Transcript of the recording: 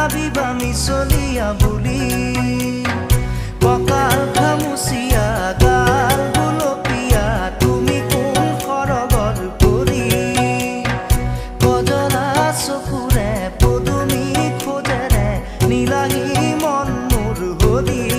ভাবিবা মিছলিয়া বুলি কঁকাল খামুচিয়া গাল গুলপীয়া তুমি কোন সৰগৰ পৰি কজলা চকুৰে পদুমী খোজেৰে নীলাহী মন মোৰ হৰি